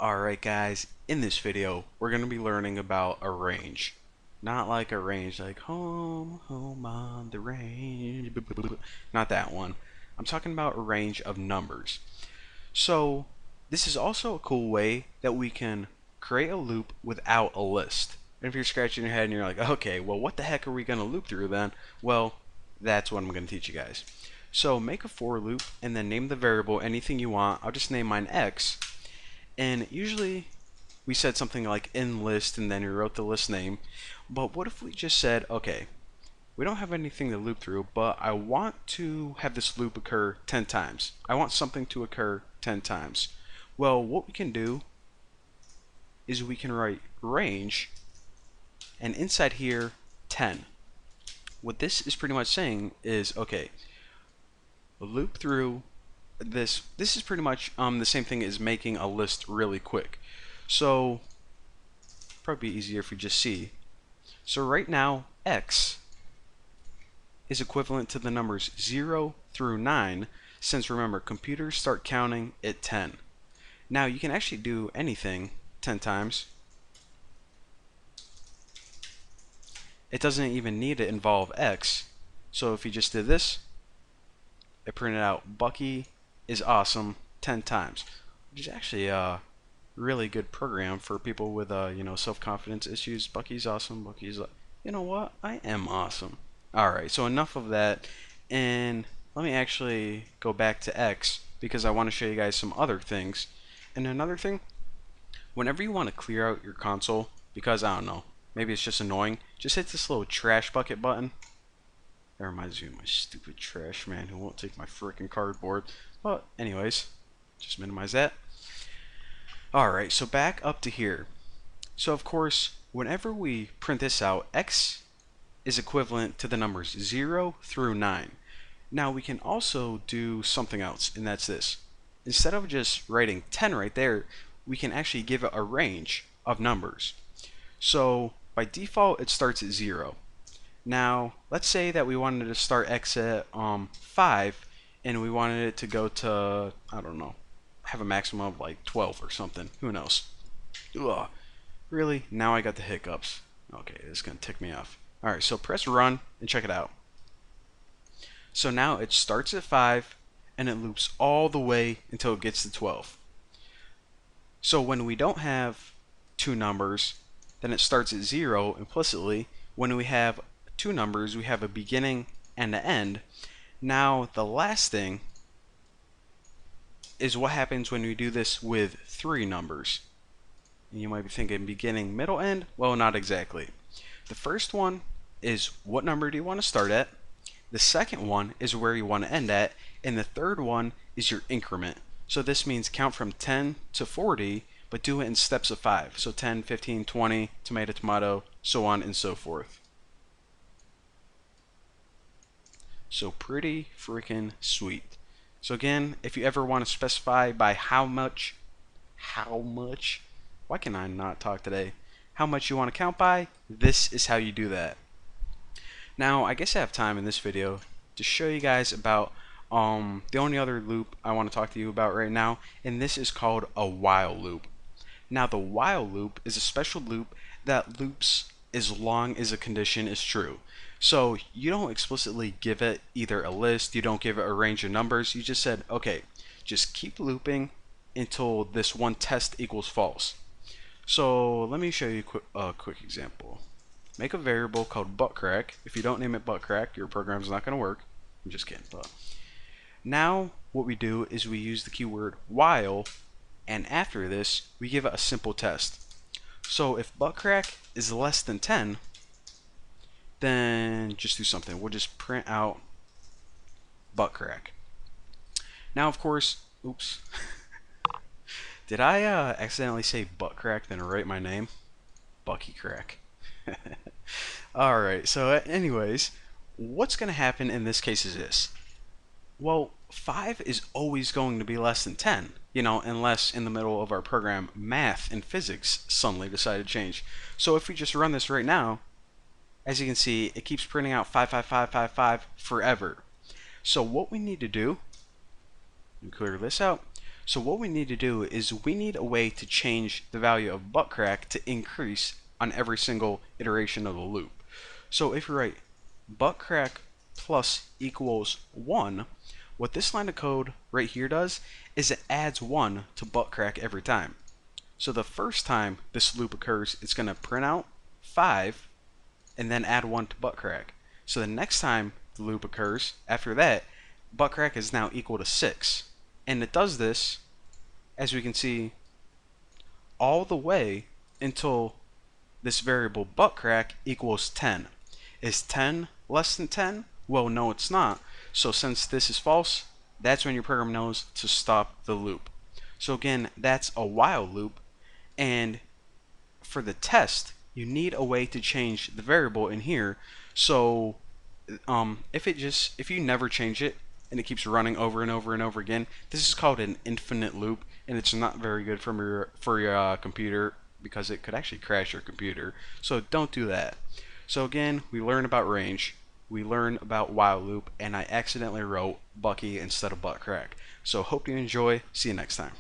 Alright guys, in this video we're going to be learning about a range. Not like a range like home, home on the range, not that one. I'm talking about a range of numbers. So this is also a cool way that we can create a loop without a list. And if you're scratching your head and you're like, okay, well what the heck are we going to loop through then? Well, that's what I'm going to teach you guys. So make a for loop and then name the variable anything you want. I'll just name mine x. And usually we said something like in list and then we wrote the list name. But what if we just said, okay, we don't have anything to loop through, but I want to have this loop occur 10 times. I want something to occur 10 times. Well, what we can do is we can write range and inside here 10. What this is pretty much saying is, okay, loop through this. This is pretty much the same thing as making a list really quick. So probably easier if we just see. So right now x is equivalent to the numbers 0 through 9, since remember computers start counting at 10. Now you can actually do anything 10 times. It doesn't even need to involve x. So if you just did this, it printed out Bucky is awesome 10 times, which is actually a really good program for people with self-confidence issues. Bucky's awesome. Bucky's you know what? I am awesome. Alright, so enough of that, and let me actually go back to X because I want to show you guys some other things. And another thing, whenever you want to clear out your console, because I don't know, maybe it's just annoying, just hit this little trash bucket button. That reminds me of my stupid trash man who won't take my freaking cardboard. But anyways, just minimize that. Alright, so back up to here. So of course, whenever we print this out, x is equivalent to the numbers 0 through 9. Now we can also do something else, and that's this. Instead of just writing 10 right there, we can actually give it a range of numbers. So by default, it starts at 0. Now, let's say that we wanted to start x at 5, and we wanted it to go to, I don't know, have a maximum of like 12 or something. Who knows? Ugh. Really? Now I got the hiccups. Okay, this is going to tick me off. Alright, so press run and check it out. So now it starts at 5, and it loops all the way until it gets to 12. So when we don't have two numbers, then it starts at 0 implicitly. When we have two numbers, we have a beginning and an end. Now the last thing is what happens when we do this with three numbers. And you might be thinking beginning, middle, end. Well, not exactly. The first one is what number do you want to start at? The second one is where you want to end at, and the third one is your increment. So this means count from 10 to 40, but do it in steps of 5. So 10, 15, 20, tomato, tomato, so on and so forth. So pretty freaking sweet. So again, if you ever want to specify by how much, why can I not talk today? How much you want to count by, this is how you do that. Now, I guess I have time in this video to show you guys about the only other loop I want to talk to you about right now, and this is called a while loop. Now, the while loop is a special loop that loops as long as a condition is true. So you don't explicitly give it either a list, you don't give it a range of numbers, you just said, okay, just keep looping until this one test equals false. So let me show you a quick example. Make a variable called buttcrack. If you don't name it buttcrack, your program's not going to work. I'm just kidding. But now what we do is we use the keyword while, and after this we give it a simple test. So if buttcrack is less than 10, then just do something. We'll just print out buttcrack. Now of course, oops. Did I accidentally say buttcrack then write my name? Bucky Crack. Alright, so anyways, what's going to happen in this case is this. Well, 5 is always going to be less than 10, unless in the middle of our program math and physics suddenly decide to change. So if we just run this right now, as you can see, it keeps printing out 55555 forever. So what we need to do, clear this out. So what we need to do is we need a way to change the value of butt crack to increase on every single iteration of the loop. So if you write butt crack plus equals 1, what this line of code right here does is it adds 1 to butt crack every time. So the first time this loop occurs, it's going to print out 5 and then add 1 to butt crack. So the next time the loop occurs, after that, butt crack is now equal to 6. And it does this, as we can see, all the way until this variable butt crack equals 10. Is 10 less than 10? Well, no, it's not. So since this is false, that's when your program knows to stop the loop. So again, that's a while loop, and for the test, you need a way to change the variable in here. So if you never change it and it keeps running over and over and over again, this is called an infinite loop, and it's not very good for your computer because it could actually crash your computer. So don't do that. So again, we learn about range, we learn about while loop, and I accidentally wrote Bucky instead of butt crack. So hope you enjoy. See you next time.